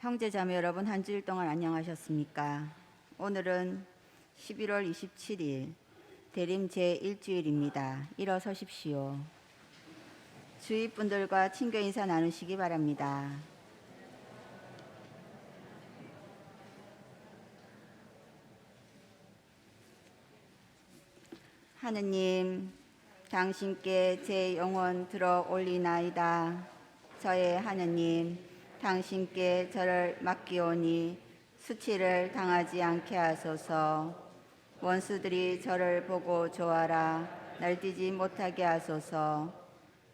형제 자매 여러분, 한 주일 동안 안녕하셨습니까? 오늘은 11월 27일 대림 제1주일입니다. 일어서십시오. 주위 분들과 친교 인사 나누시기 바랍니다. 하느님, 당신께 제 영혼 들어 올리나이다. 저의 하느님, 당신께 저를 맡기오니 수치를 당하지 않게 하소서. 원수들이 저를 보고 좋아라 날뛰지 못하게 하소서.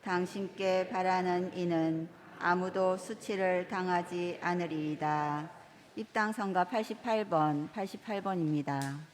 당신께 바라는 이는 아무도 수치를 당하지 않으리이다. 입당 성가 88번입니다.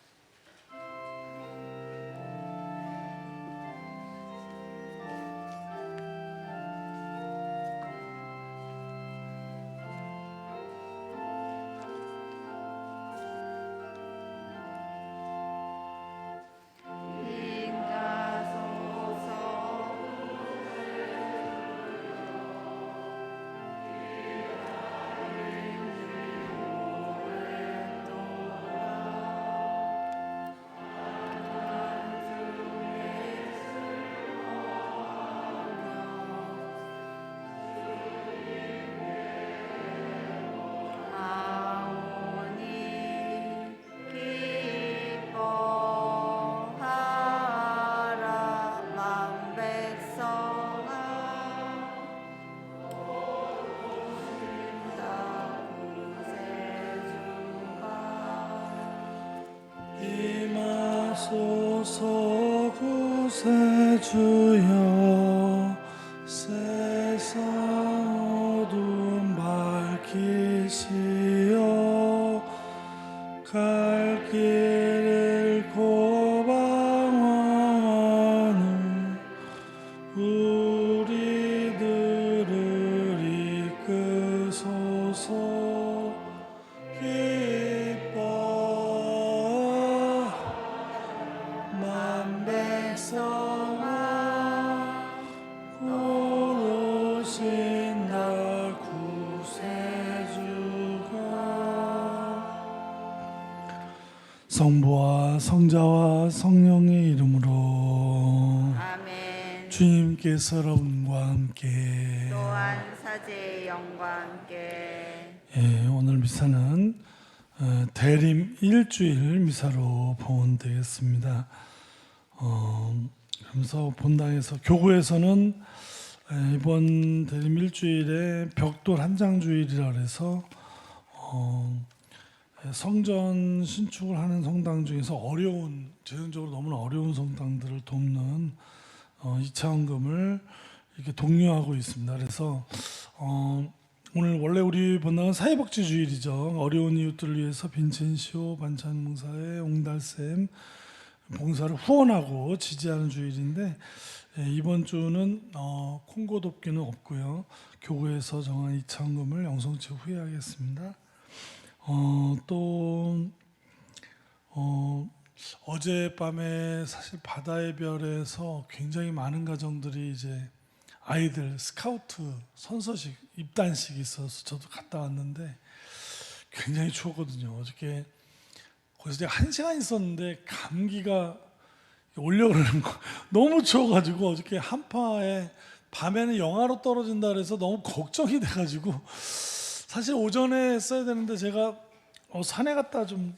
임하소서 구세주여, 세상 어두움 밝히시어 갈 길을 고방하는 우리들을 이끄소서. 기뻐 만 백성아, 고르신 날 구세주가. 성부와 성자와 성령의 이름으로 아멘. 주님께서 여러분과 함께 또한 사제의 영과 함께 오늘 미사는 대림 일주일 미사로 보온되겠습니다. 그러면서 본당에서 교구에서는 이번 대림 일주일에 벽돌 한장주일이라 그래서 성전 신축을 하는 성당 중에서 재정적으로 너무나 어려운 성당들을 돕는 이차원금을 이렇게 독려하고 있습니다. 그래서 오늘 원래 우리 본당은 사회복지 주일이죠. 어려운 이웃들을 위해서 빈첸시오 반찬봉사회 옹달샘 봉사를 후원하고 지지하는 주일인데, 이번 주는 콩고 돕기는 없고요. 교구에서 정한 이차원금을 영성치 후에 하겠습니다. 또 어젯밤에 사실 바다의 별에서 굉장히 많은 가정들이 이제 아이들 스카우트 선서식 입단식이 있어서 저도 갔다 왔는데 굉장히 추웠거든요. 어저께 거기서 제가 1시간 있었는데 감기가 올려오르는 거 너무 추워가지고 어저께 한파에 밤에는 영하로 떨어진다 그래서 너무 걱정이 돼가지고 사실 오전에 써야 되는데 제가 산에 갔다 좀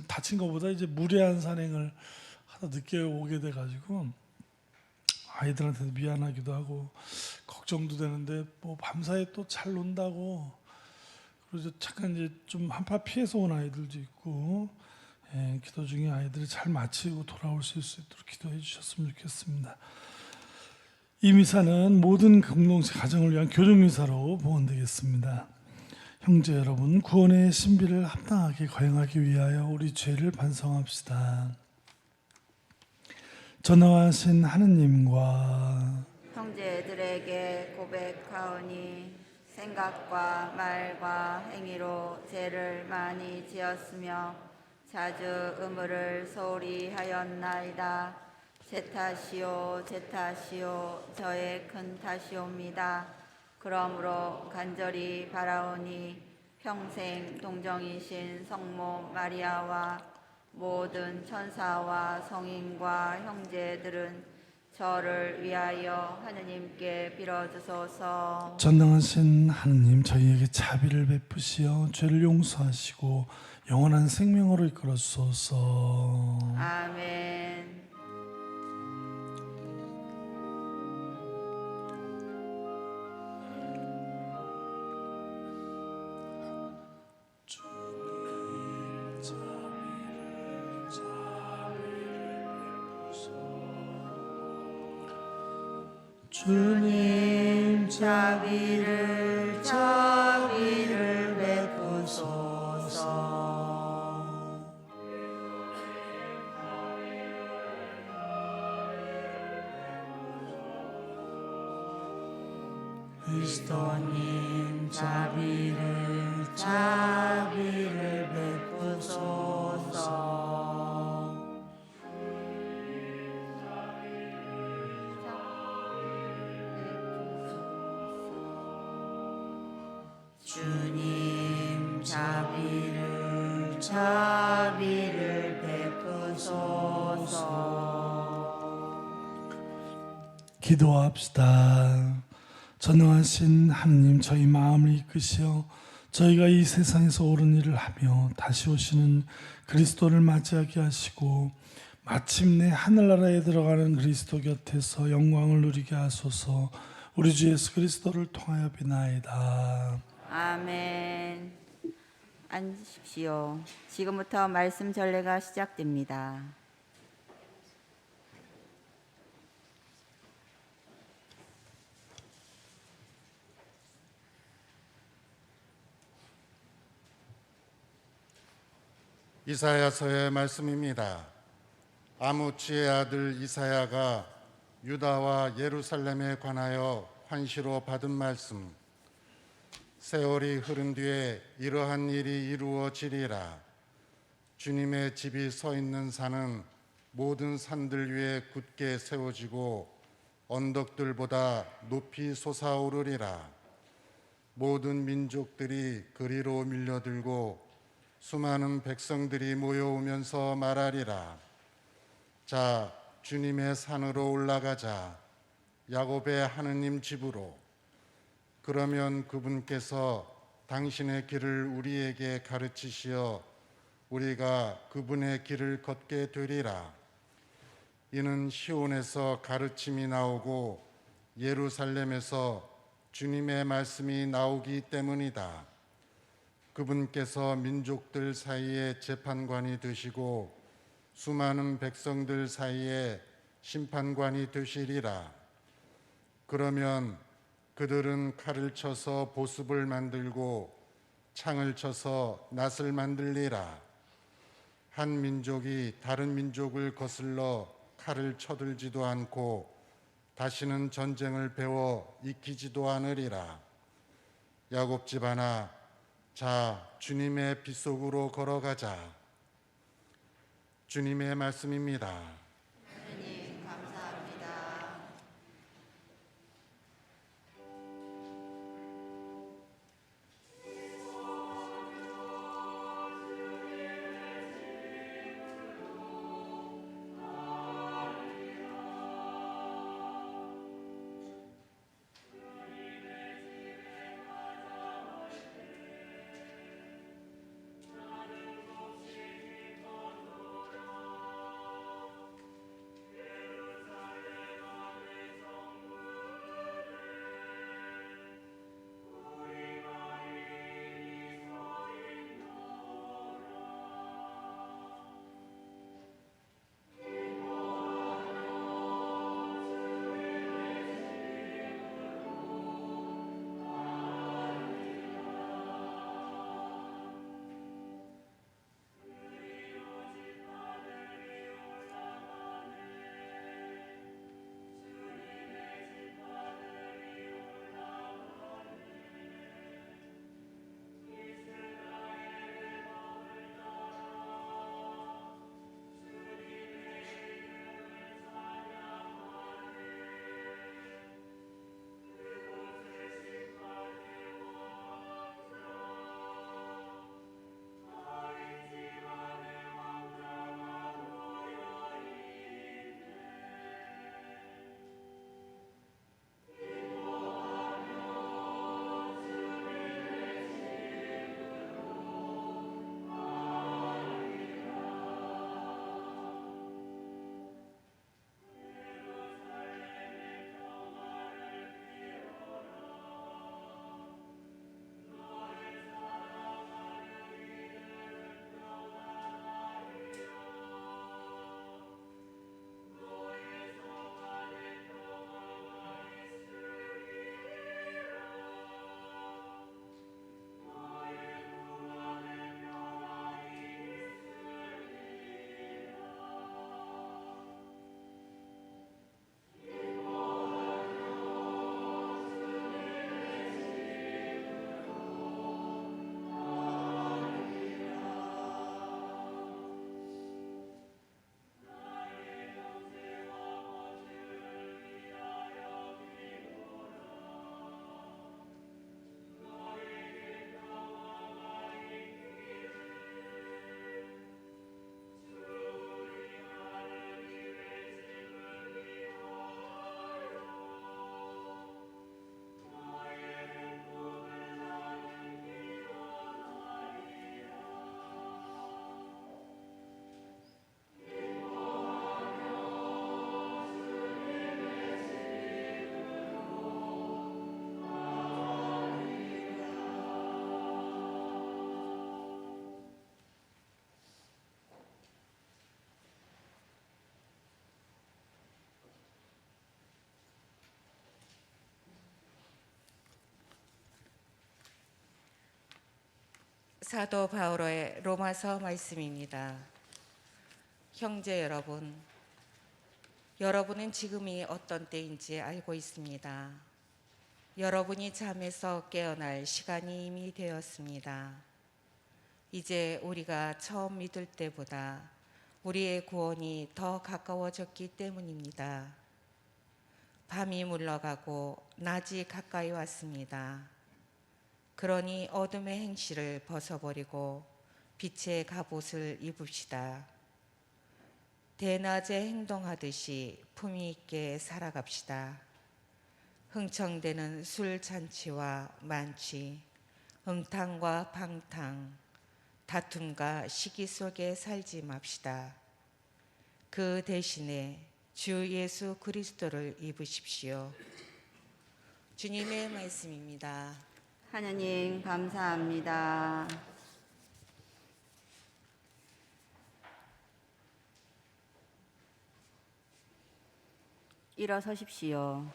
다친 것보다 이제 무리한 산행을 하다 늦게 오게 돼가지고 아이들한테도 미안하기도 하고 걱정도 되는데 뭐 밤사이 또 잘 논다고, 그래서 잠깐 이제 좀 한파 피해서 온 아이들도 있고, 기도 중에 아이들이 잘 마치고 돌아올 수 있도록 기도해 주셨으면 좋겠습니다. 이 미사는 모든 공동체 가정을 위한 교정미사로 보온되겠습니다. 형제 여러분, 구원의 신비를 합당하게 거행하기 위하여 우리 죄를 반성합시다. 전능하신 하느님과 형제들에게 고백하오니 생각과 말과 행위로 죄를 많이 지었으며 자주 의무를 소홀히 하였나이다. 제 탓이요 저의 큰 탓이옵니다. 그러므로 간절히 바라오니 평생 동정이신 성모 마리아와 모든 천사와 성인과 형제들은 저를 위하여 하느님께 빌어주소서. 전능하신 하느님, 저희에게 자비를 베푸시어 죄를 용서하시고 영원한 생명으로 이끌어 주소서. 아멘. 주님 자비를 베푸소서. 그리스도님 자비를 베푸소서. 주님 자비를 베푸소서. 기도합시다. 전능하신 하느님, 저희 마음을 이끄시어 저희가 이 세상에서 옳은 일을 하며 다시 오시는 그리스도를 맞이하게 하시고 마침내 하늘나라에 들어가는 그리스도 곁에서 영광을 누리게 하소서. 우리 주 예수 그리스도를 통하여 비나이다. 아멘. 앉으십시오. 지금부터 말씀 전례가 시작됩니다. 이사야서의 말씀입니다. 아모츠의 아들 이사야가 유다와 예루살렘에 관하여 환시로 받은 말씀. 세월이 흐른 뒤에 이러한 일이 이루어지리라. 주님의 집이 서 있는 산은 모든 산들 위에 굳게 세워지고 언덕들보다 높이 솟아오르리라. 모든 민족들이 그리로 밀려들고 수많은 백성들이 모여오면서 말하리라. 자, 주님의 산으로 올라가자. 야곱의 하느님 집으로. 그러면 그분께서 당신의 길을 우리에게 가르치시어 우리가 그분의 길을 걷게 되리라. 이는 시온에서 가르침이 나오고 예루살렘에서 주님의 말씀이 나오기 때문이다. 그분께서 민족들 사이에 재판관이 되시고 수많은 백성들 사이에 심판관이 되시리라. 그러면 그들은 칼을 쳐서 보습을 만들고 창을 쳐서 낫을 만들리라. 한 민족이 다른 민족을 거슬러 칼을 쳐들지도 않고 다시는 전쟁을 배워 익히지도 않으리라. 야곱 집안아, 자, 주님의 빗속으로 걸어가자. 주님의 말씀입니다. 하느님 감사합니다. 사도 바오로의 로마서 말씀입니다. 형제 여러분, 여러분은 지금이 어떤 때인지 알고 있습니다. 여러분이 잠에서 깨어날 시간이 이미 되었습니다. 이제 우리가 처음 믿을 때보다 우리의 구원이 더 가까워졌기 때문입니다. 밤이 물러가고 낮이 가까이 왔습니다. 그러니 어둠의 행실을 벗어버리고 빛의 갑옷을 입읍시다. 대낮에 행동하듯이 품위 있게 살아갑시다. 흥청대는 술잔치와 만취, 음탕과 방탕, 다툼과 시기 속에 살지 맙시다. 그 대신에 주 예수 그리스도를 입으십시오. 주님의 말씀입니다. 하느님 감사합니다. 일어서십시오.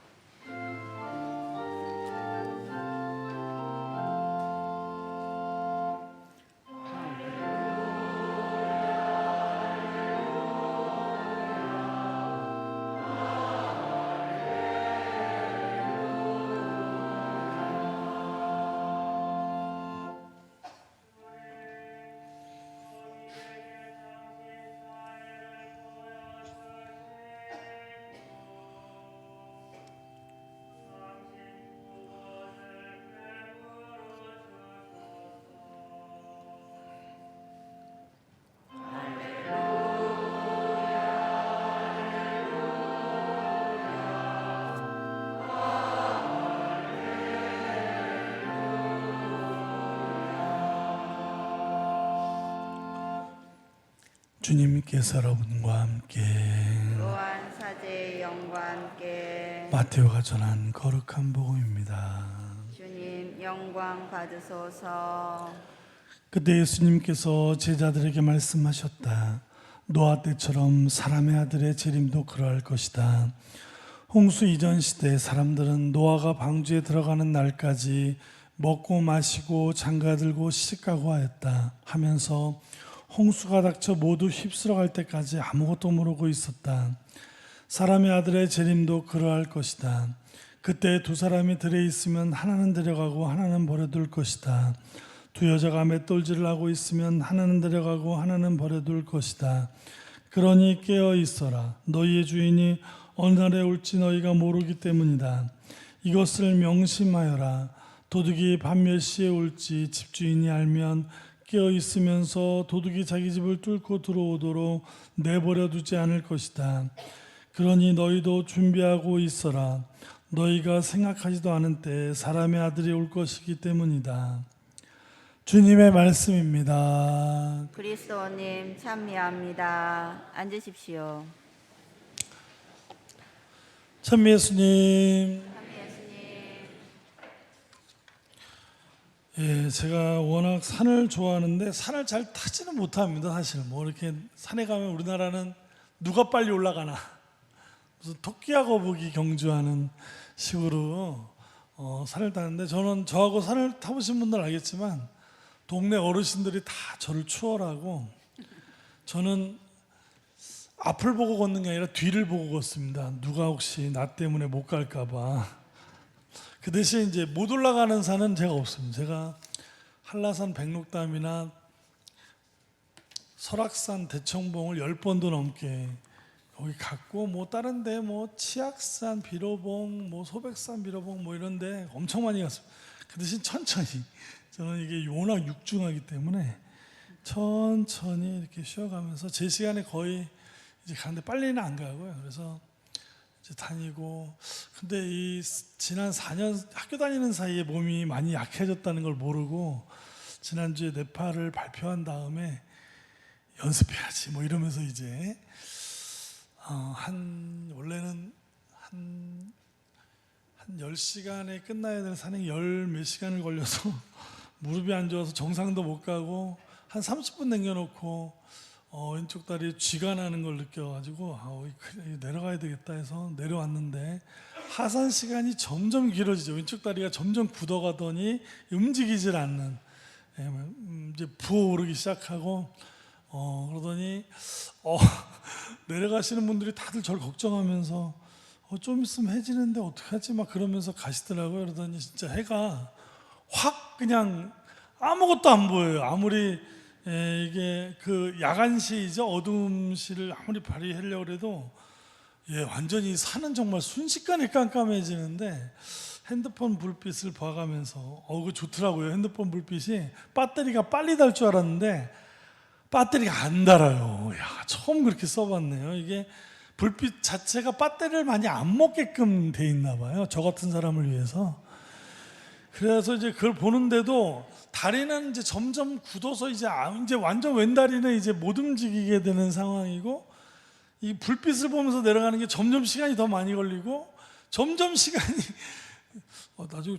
주님께서 여러분과 함께 또한 사제의 영과 함께 마테오가 전한 거룩한 복음입니다. 주님 영광 받으소서. 그때 예수님께서 제자들에게 말씀하셨다. 노아 때처럼 사람의 아들의 재림도 그러할 것이다. 홍수 이전 시대 사람들은 노아가 방주에 들어가는 날까지 먹고 마시고 장가들고 시집가고 하였다 하면서 홍수가 닥쳐 모두 휩쓸어갈 때까지 아무것도 모르고 있었다. 사람의 아들의 재림도 그러할 것이다. 그때 두 사람이 들에 있으면 하나는 데려가고 하나는 버려둘 것이다. 두 여자가 맷돌질을 하고 있으면 하나는 데려가고 하나는 버려둘 것이다. 그러니 깨어 있어라. 너희의 주인이 어느 날에 올지 너희가 모르기 때문이다. 이것을 명심하여라. 도둑이 밤 몇 시에 올지 집주인이 알면 깨어 있으면서 도둑이 자기 집을 뚫고 들어오도록 내버려 두지 않을 것이다. 그러니 너희도 준비하고 있어라. 너희가 생각하지도 않은 때에 사람의 아들이 올 것이기 때문이다. 주님의 말씀입니다. 그리스도님 찬미합니다. 앉으십시오. 참 예수님. 예, 제가 워낙 산을 좋아하는데 산을 잘 타지는 못합니다. 사실 뭐 이렇게 산에 가면 우리나라는 누가 빨리 올라가나 무슨 토끼와 거북이 경주하는 식으로 산을 타는데 저는 저하고 산을 타보신 분들은 알겠지만 동네 어르신들이 다 저를 추월하고 저는 앞을 보고 걷는 게 아니라 뒤를 보고 걷습니다. 누가 혹시 나 때문에 못 갈까 봐. 그 대신 이제 못 올라가는 산은 제가 없습니다. 제가 한라산 백록담이나 설악산 대청봉을 10번도 넘게 거기 갔고 뭐 다른 데 뭐 치악산 비로봉 뭐 소백산 비로봉 뭐 이런 데 엄청 많이 갔습니다. 그 대신 천천히 저는 이게 워낙 육중하기 때문에 천천히 이렇게 쉬어가면서 제 시간에 거의 이제 가는데 빨리는 안 가고요. 그래서 이제 다니고 근데 이 지난 4년 학교 다니는 사이에 몸이 많이 약해졌다는 걸 모르고 지난주에 네팔을 발표한 다음에 연습해야지 뭐 이러면서 이제 원래는 한 10시간에 끝나야 될 산행이 10몇 시간을 걸려서 무릎이 안 좋아서 정상도 못 가고 한 30분 남겨놓고 왼쪽 다리에 쥐가 나는 걸 느껴가지고 내려가야 되겠다 해서 내려왔는데 하산 시간이 점점 길어지죠. 왼쪽 다리가 점점 굳어가더니 움직이질 않는 이제 부어오르기 시작하고 그러더니 내려가시는 분들이 다들 저를 걱정하면서 좀 있으면 해지는데 어떡하지 막 그러면서 가시더라고요. 그러더니 진짜 해가 확 그냥 아무것도 안 보여요. 아무리 이게 그 야간시이죠. 어두움 시를 아무리 발휘하려고 해도 완전히 산은 정말 순식간에 깜깜해지는데 핸드폰 불빛을 봐가면서 그거 좋더라고요. 핸드폰 불빛이 배터리가 빨리 달 줄 알았는데 배터리가 안 달아요. 처음 그렇게 써봤네요. 이게 불빛 자체가 배터리를 많이 안 먹게끔 돼 있나 봐요. 저 같은 사람을 위해서. 그래서 이제 그걸 보는데도 다리는 이제 점점 굳어서 이제 완전 왼다리는 이제 못 움직이게 되는 상황이고, 이 불빛을 보면서 내려가는 게 점점 시간이 더 많이 걸리고, 점점 시간이 나중에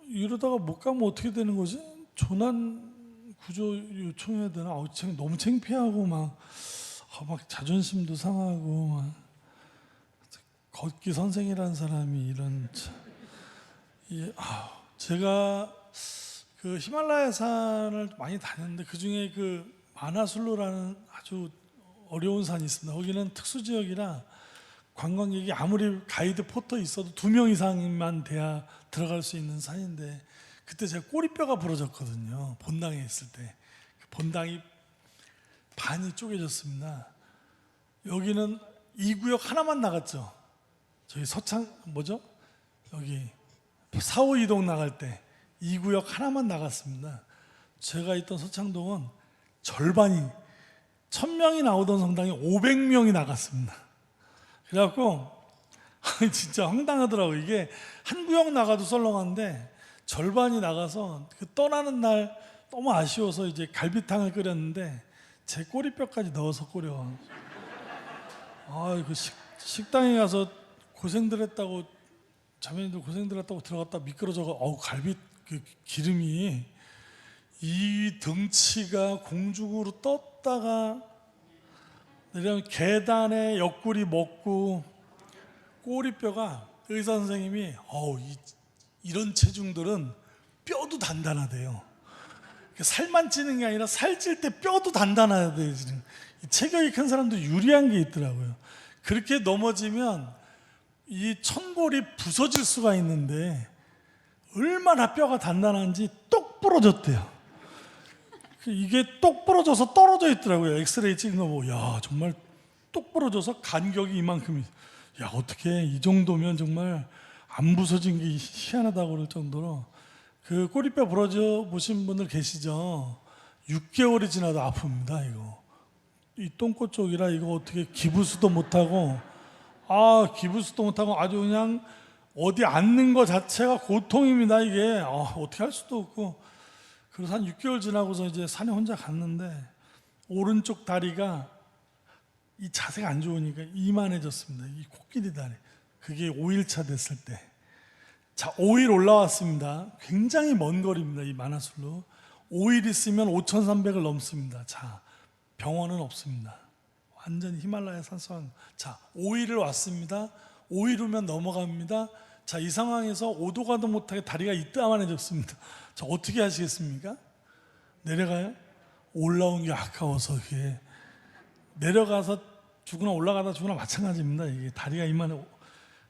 이러다가 못 가면 어떻게 되는 거지? 조난 구조 요청해야 되나? 너무 창피하고 막 자존심도 상하고 막 걷기 선생이라는 사람이 이런 제가 그 히말라야 산을 많이 다녔는데 그 중에 그 마나술루라는 아주 어려운 산이 있습니다. 거기는 특수 지역이라 관광객이 아무리 가이드 포터 있어도 2명 이상만 돼야 들어갈 수 있는 산인데, 그때 제가 꼬리뼈가 부러졌거든요. 본당에 있을 때. 본당이 반이 쪼개졌습니다. 여기는 2구역 하나만 나갔죠. 저기 여기 452동 나갈 때 2구역 하나만 나갔습니다. 제가 있던 서창동은 절반이 1000명이 나오던 성당에 500명이 나갔습니다. 그래갖고 진짜 황당하더라고요. 이게 한 구역 나가도 썰렁한데 절반이 나가서 그 떠나는 날 너무 아쉬워서 이제 갈비탕을 끓였는데 제 꼬리뼈까지 넣어서 끓여. 그 식당에 가서 고생들 했다고, 자매님들 고생들 했다고 들어갔다 미끄러져가 갈비 그 기름이 이 등치가 공중으로 떴다가 내려면 계단에 옆구리 먹고, 꼬리뼈가 의사 선생님이 이런 체중들은 뼈도 단단하대요. 살만 찌는 게 아니라 살찔 때 뼈도 단단하대요. 체격이 큰 사람도 유리한 게 있더라고요. 그렇게 넘어지면 이 천골이 부서질 수가 있는데 얼마나 뼈가 단단한지 똑 부러졌대요. 이게 똑 부러져서 떨어져 있더라고요. 엑스레이 찍은 거 보고 정말 똑 부러져서 간격이 이만큼이, 어떻게 이 정도면 정말 안 부서진 게 희한하다고 그럴 정도로. 그 꼬리뼈 부러져 보신 분들 계시죠? 6개월이 지나도 아픕니다. 이거 이 똥꼬 쪽이라 이거 어떻게 기부스도 못하고 아주 그냥 어디 앉는 거 자체가 고통입니다. 이게 어떻게 할 수도 없고. 그래서 한 6개월 지나고서 이제 산에 혼자 갔는데 오른쪽 다리가 이 자세가 안 좋으니까 이만해졌습니다. 이 코끼리 다리. 그게 5일차 됐을 때. 자, 5일 올라왔습니다. 굉장히 먼 거리입니다. 이 마나술루. 5일 있으면 5,300을 넘습니다. 자, 병원은 없습니다. 완전 히말라야 산성. 자, 5일을 왔습니다. 5일 후면 넘어갑니다. 자, 이 상황에서 오도 가도 못하게 다리가 이따만해졌습니다. 자, 어떻게 하시겠습니까? 내려가요? 올라온 게 아까워서 그게 내려가서 죽으나 올라가다 죽으나 마찬가지입니다. 이게 다리가 이만해.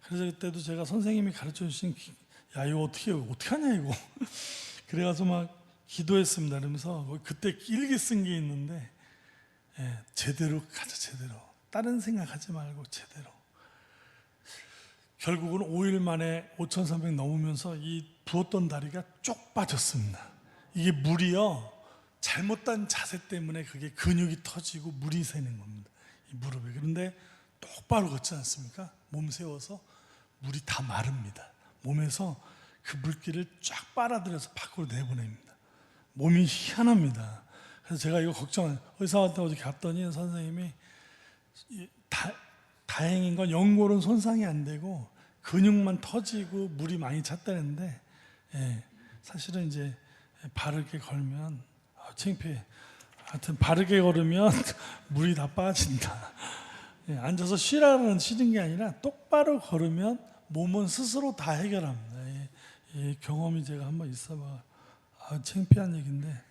그래서 그때도 제가 선생님이 가르쳐 주신 이거 어떻게 하냐 이거. 그래가서 막 기도했습니다. 그러면서 그때 일기 쓴 게 있는데 제대로 가자, 제대로. 다른 생각하지 말고 제대로. 결국은 5일 만에 5,300 넘으면서 이 부었던 다리가 쪽 빠졌습니다. 이게 물이요, 잘못된 자세 때문에 그게 근육이 터지고 물이 새는 겁니다. 이 무릎에. 그런데 똑바로 걷지 않습니까? 몸 세워서 물이 다 마릅니다. 몸에서 그 물기를 쫙 빨아들여서 밖으로 내보냅니다. 몸이 희한합니다. 그래서 제가 이거 의사한테 어제 갔더니 선생님이 다행인 건 연골은 손상이 안 되고 근육만 터지고 물이 많이 찼다는데, 사실은 이제 바르게 걸면 창피해. 하여튼 바르게 걸으면 물이 다 빠진다. 앉아서 쉬라는 쉬는 게 아니라 똑바로 걸으면 몸은 스스로 다 해결합니다. 이 경험이 제가 한번 있어봐. 창피한 얘기인데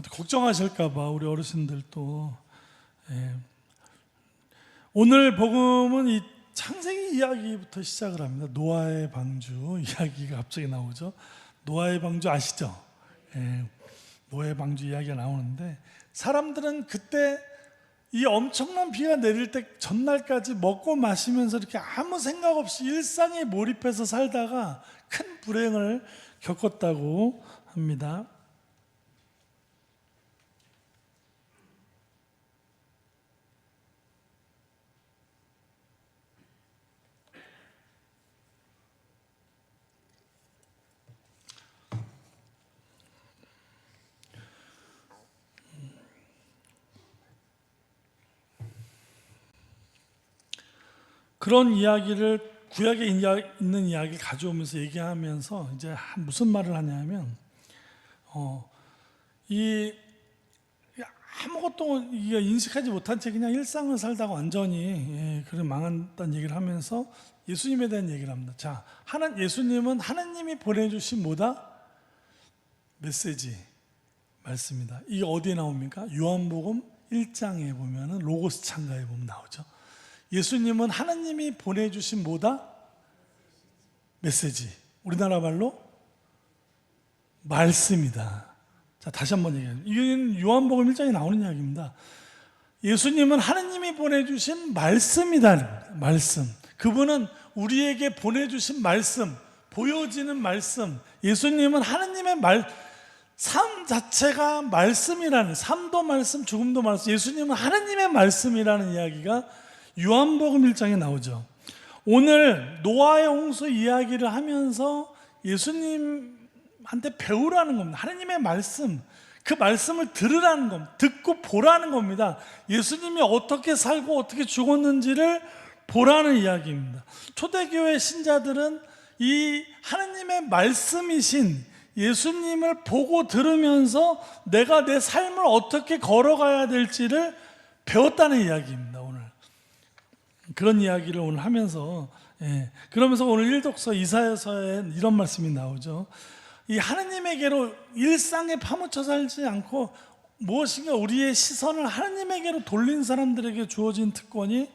걱정하실까봐 우리 어르신들도. 예. 오늘 복음은 이 창세기 이야기부터 시작을 합니다. 노아의 방주 이야기가 갑자기 나오죠. 노아의 방주 아시죠? 예. 노아의 방주 이야기가 나오는데, 사람들은 그때 이 엄청난 비가 내릴 때 전날까지 먹고 마시면서 이렇게 아무 생각 없이 일상에 몰입해서 살다가 큰 불행을 겪었다고 합니다. 그런 이야기를, 구약에 있는 이야기를 가져오면서 얘기하면서 이제 무슨 말을 하냐면, 이 아무것도 인식하지 못한 채 그냥 일상을 살다가 완전히 그래 망한다는 얘기를 하면서 예수님에 대한 얘기를 합니다. 자, 예수님은 하나님이 보내주신 뭐다? 메시지, 말씀이다. 이게 어디에 나옵니까? 요한복음 1장에 보면은 로고스 창가에 보면 나오죠. 예수님은 하나님이 보내주신 뭐다? 메시지. 우리나라 말로 말씀이다. 자, 다시 한번 얘기해요. 이건 요한복음 1장에 나오는 이야기입니다. 예수님은 하나님이 보내주신 말씀이다. 말씀. 그분은 우리에게 보내주신 말씀, 보여지는 말씀. 예수님은 하나님의 삶 자체가 말씀이라는, 삶도 말씀, 죽음도 말씀. 예수님은 하나님의 말씀이라는 이야기가 요한복음 1장에 나오죠. 오늘 노아의 홍수 이야기를 하면서 예수님한테 배우라는 겁니다. 하나님의 말씀, 그 말씀을 들으라는 겁니다. 듣고 보라는 겁니다. 예수님이 어떻게 살고 어떻게 죽었는지를 보라는 이야기입니다. 초대교회 신자들은 이 하나님의 말씀이신 예수님을 보고 들으면서 내가 내 삶을 어떻게 걸어가야 될지를 배웠다는 이야기입니다. 오늘 그런 이야기를 오늘 하면서, 그러면서 오늘 일독서 이사야서에 이런 말씀이 나오죠. 이 하나님에게로 일상에 파묻혀 살지 않고 무엇인가 우리의 시선을 하나님에게로 돌린 사람들에게 주어진 특권이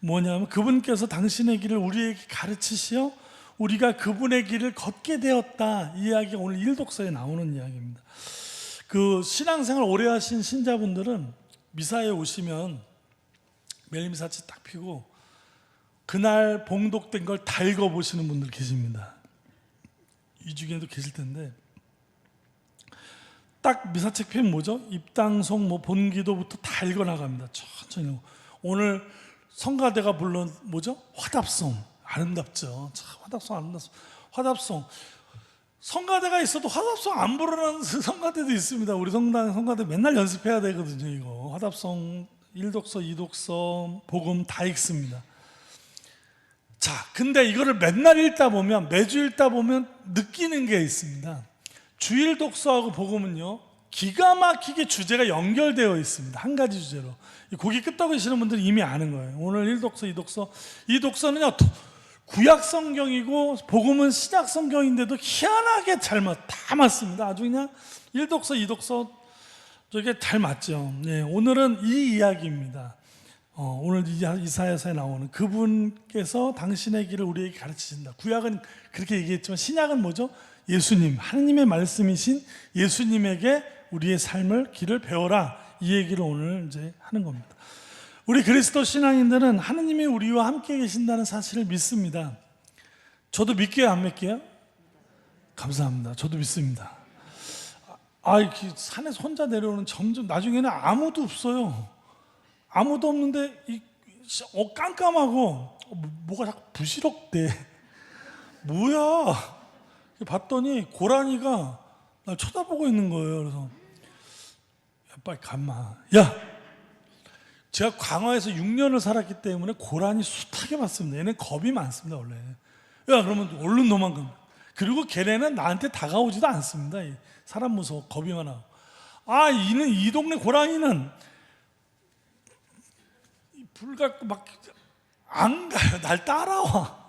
뭐냐면, 그분께서 당신의 길을 우리에게 가르치시어 우리가 그분의 길을 걷게 되었다. 이 이야기가 오늘 일독서에 나오는 이야기입니다. 그 신앙생활 오래 하신 신자분들은 미사에 오시면 멜미사치 딱 피고 그날 봉독된 걸 다 읽어보시는 분들 계십니다. 이 중에도 계실 텐데, 딱 미사책 피면 뭐죠? 입당송, 본기도부터 다 읽어나갑니다. 천천히. 오늘 성가대가 불른 뭐죠? 화답송. 아름답죠. 참, 화답송 아름답습니다. 화답송. 성가대가 있어도 화답송 안 부르는 성가대도 있습니다. 우리 성당 성가대 맨날 연습해야 되거든요. 이거 화답송 1독서, 2독서, 복음 다 읽습니다. 자, 근데 이거를 맨날 읽다 보면, 매주 읽다 보면 느끼는 게 있습니다. 주일 독서하고 복음은요, 기가 막히게 주제가 연결되어 있습니다. 한 가지 주제로. 고기 끄덕이시는 분들은 이미 아는 거예요. 오늘 1독서, 2독서. 이 독서는요, 구약 성경이고 복음은 신약 성경인데도 희한하게 다 맞습니다. 아주 그냥 1독서, 2독서 저게 잘 맞죠. 네, 오늘은 이 이야기입니다. 오늘 이사야서에 나오는 그분께서 당신의 길을 우리에게 가르치신다. 구약은 그렇게 얘기했지만 신약은 뭐죠? 예수님, 하나님의 말씀이신 예수님에게 우리의 삶을 길을 배워라. 이 얘기를 오늘 이제 하는 겁니다. 우리 그리스도 신앙인들은 하나님이 우리와 함께 계신다는 사실을 믿습니다. 저도 믿게요, 안 믿게요? 감사합니다. 저도 믿습니다. 이렇게 산에서 혼자 내려오는 점점 나중에는 아무도 없어요. 아무도 없는데 깜깜하고 뭐가 자꾸 부시럭대. 뭐야? 봤더니 고라니가 날 쳐다보고 있는 거예요. 그래서 야, 빨리 가마. 야, 제가 광화에서 6년을 살았기 때문에 고라니 숱하게 봤습니다. 얘는 겁이 많습니다 원래. 야, 그러면 얼른 도망가. 그리고 걔네는 나한테 다가오지도 않습니다. 사람 무서워, 겁이 많아. 이 동네 고라니는 불 갖고 막 안 가요. 날 따라와.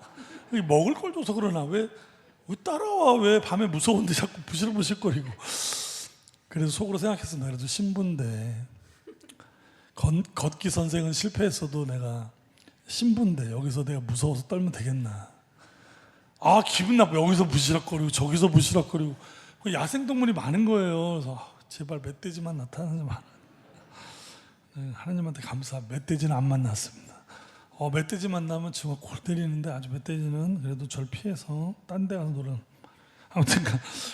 먹을 걸 줘서 그러나 왜 따라와? 왜 밤에 무서운데 자꾸 부실부실거리고. 그래서 속으로 생각했어. 그래도 신부인데 걷기 선생은 실패했어도 내가 신부인데 여기서 내가 무서워서 떨면 되겠나. 아 기분 나빠. 여기서 부시락거리고 저기서 부시락거리고 야생동물이 많은 거예요. 그래서 제발 멧돼지만 나타나지 마라. 하나님한테 감사. 멧돼지는 안 만났습니다. 멧돼지 만나면 정말 골 때리는데 아주 멧돼지는 그래도 절 피해서 딴 데 가서 놀아. 아무튼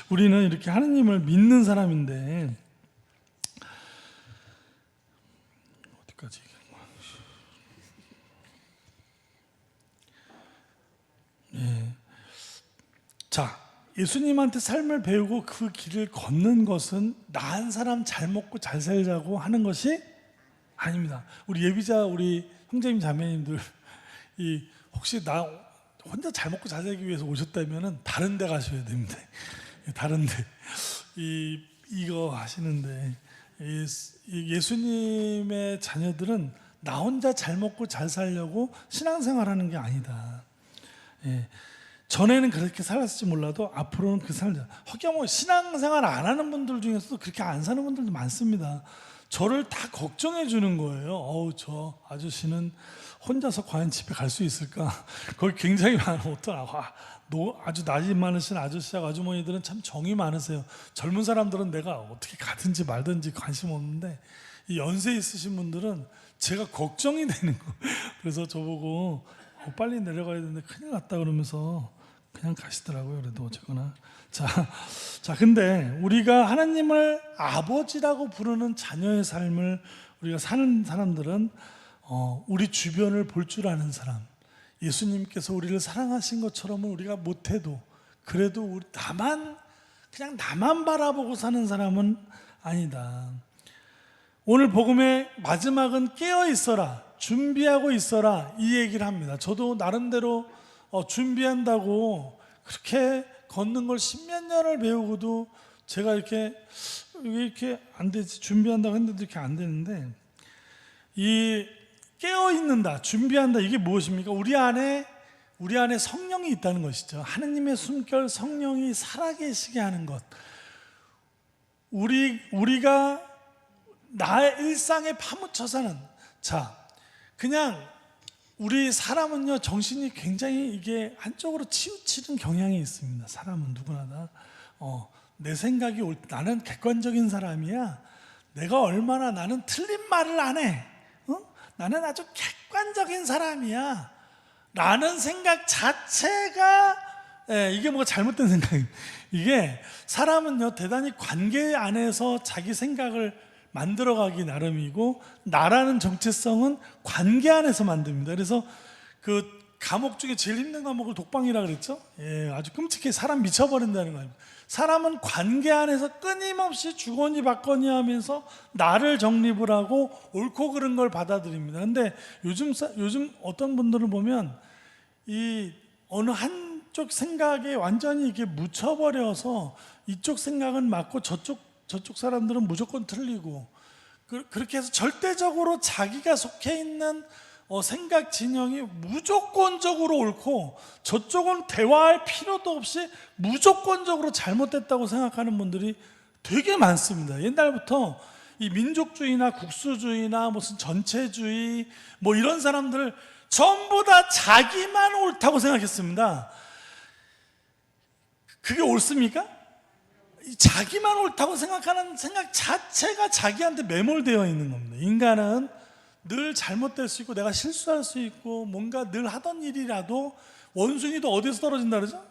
우리는 이렇게 하나님을 믿는 사람인데 어디까지 얘기한 거야? 예. 자, 예수님한테 삶을 배우고 그 길을 걷는 것은 나은 사람 잘 먹고 잘 살자고 하는 것이 아닙니다. 우리 예비자 우리 형제님 자매님들 혹시 나 혼자 잘 먹고 잘 살기 위해서 오셨다면은 다른 데 가셔야 됩니다. 다른 데 이거 하시는데 예수님의 자녀들은 나 혼자 잘 먹고 잘 살려고 신앙생활하는 게 아니다. 예. 전에는 그렇게 살았을지 몰라도 앞으로는 그 삶을 허경호 신앙생활 안 하는 분들 중에서도 그렇게 안 사는 분들도 많습니다. 저를 다 걱정해 주는 거예요. 저 아저씨는 혼자서 과연 집에 갈 수 있을까? 거기 굉장히 많은 아주 나이 많으신 아저씨하고 아주머니들은 참 정이 많으세요. 젊은 사람들은 내가 어떻게 가든지 말든지 관심 없는데 이 연세 있으신 분들은 제가 걱정이 되는 거예요. 그래서 저보고 빨리 내려가야 되는데 큰일 났다 그러면서 그냥 가시더라고요. 그래도 어쨌거나 자 근데 우리가 하나님을 아버지라고 부르는 자녀의 삶을 우리가 사는 사람들은 우리 주변을 볼 줄 아는 사람, 예수님께서 우리를 사랑하신 것처럼은 우리가 못해도 그래도 그냥 나만 바라보고 사는 사람은 아니다. 오늘 복음의 마지막은 깨어 있어라, 준비하고 있어라 이 얘기를 합니다. 저도 나름대로 준비한다고 그렇게 걷는 걸 십몇 년을 배우고도 제가 왜 이렇게 안 되지? 준비한다고 했는데도 이렇게 안 되는데 이 깨어 있는다, 준비한다 이게 무엇입니까? 우리 안에 성령이 있다는 것이죠. 하나님의 숨결 성령이 살아계시게 하는 것. 우리가 나의 일상에 파묻혀 사는 그냥 우리 사람은요 정신이 굉장히 이게 한쪽으로 치우치는 경향이 있습니다. 사람은 누구나 다 내 생각이 나는 객관적인 사람이야. 내가 얼마나 나는 틀린 말을 안 해. 나는 아주 객관적인 사람이야. 라는 생각 자체가 이게 뭐가 잘못된 생각이에요. 이게 사람은요 대단히 관계 안에서 자기 생각을 만들어가기 나름이고 나라는 정체성은 관계 안에서 만듭니다. 그래서 그 과목 중에 제일 힘든 과목을 독방이라 그랬죠. 아주 끔찍해. 사람 미쳐버린다는 거예요. 사람은 관계 안에서 끊임없이 주거니 받거니 하면서 나를 정립을 하고 옳고 그른 걸 받아들입니다. 근데 요즘 어떤 분들을 보면 이 어느 한쪽 생각에 완전히 이렇게 묻혀버려서 이쪽 생각은 맞고 저쪽 사람들은 무조건 틀리고 그렇게 해서 절대적으로 자기가 속해 있는 생각 진영이 무조건적으로 옳고 저쪽은 대화할 필요도 없이 무조건적으로 잘못됐다고 생각하는 분들이 되게 많습니다. 옛날부터 이 민족주의나 국수주의나 무슨 전체주의 뭐 이런 사람들 전부 다 자기만 옳다고 생각했습니다. 그게 옳습니까? 자기만 옳다고 생각하는 생각 자체가 자기한테 매몰되어 있는 겁니다. 인간은 늘 잘못될 수 있고 내가 실수할 수 있고 뭔가 늘 하던 일이라도 원숭이도 어디서 떨어진다 그러죠?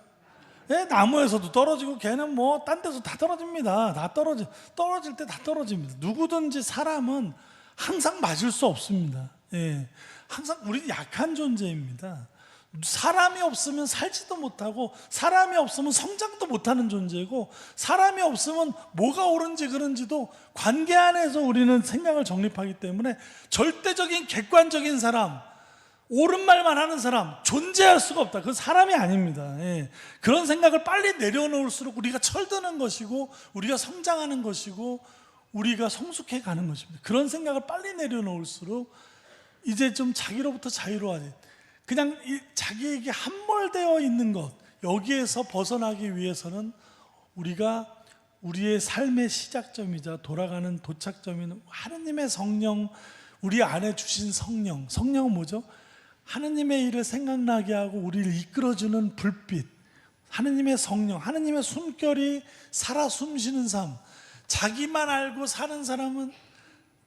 나무에서도 떨어지고 걔는 뭐 딴 데서 다 떨어집니다. 떨어질 때 다 떨어집니다. 누구든지 사람은 항상 맞을 수 없습니다. 항상 우리는 약한 존재입니다. 사람이 없으면 살지도 못하고 사람이 없으면 성장도 못하는 존재고 사람이 없으면 뭐가 옳은지 그른지도 관계 안에서 우리는 생각을 정립하기 때문에 절대적인 객관적인 사람, 옳은 말만 하는 사람 존재할 수가 없다. 그건 사람이 아닙니다. 그런 생각을 빨리 내려놓을수록 우리가 철드는 것이고 우리가 성장하는 것이고 우리가 성숙해 가는 것입니다. 그런 생각을 빨리 내려놓을수록 이제 좀 자기로부터 자유로워지. 그냥 자기에게 함몰되어 있는 것 여기에서 벗어나기 위해서는 우리가 우리의 삶의 시작점이자 돌아가는 도착점인 하느님의 성령, 우리 안에 주신 성령. 성령은 뭐죠? 하느님의 일을 생각나게 하고 우리를 이끌어주는 불빛, 하느님의 성령, 하느님의 숨결이 살아 숨쉬는 삶. 자기만 알고 사는 사람은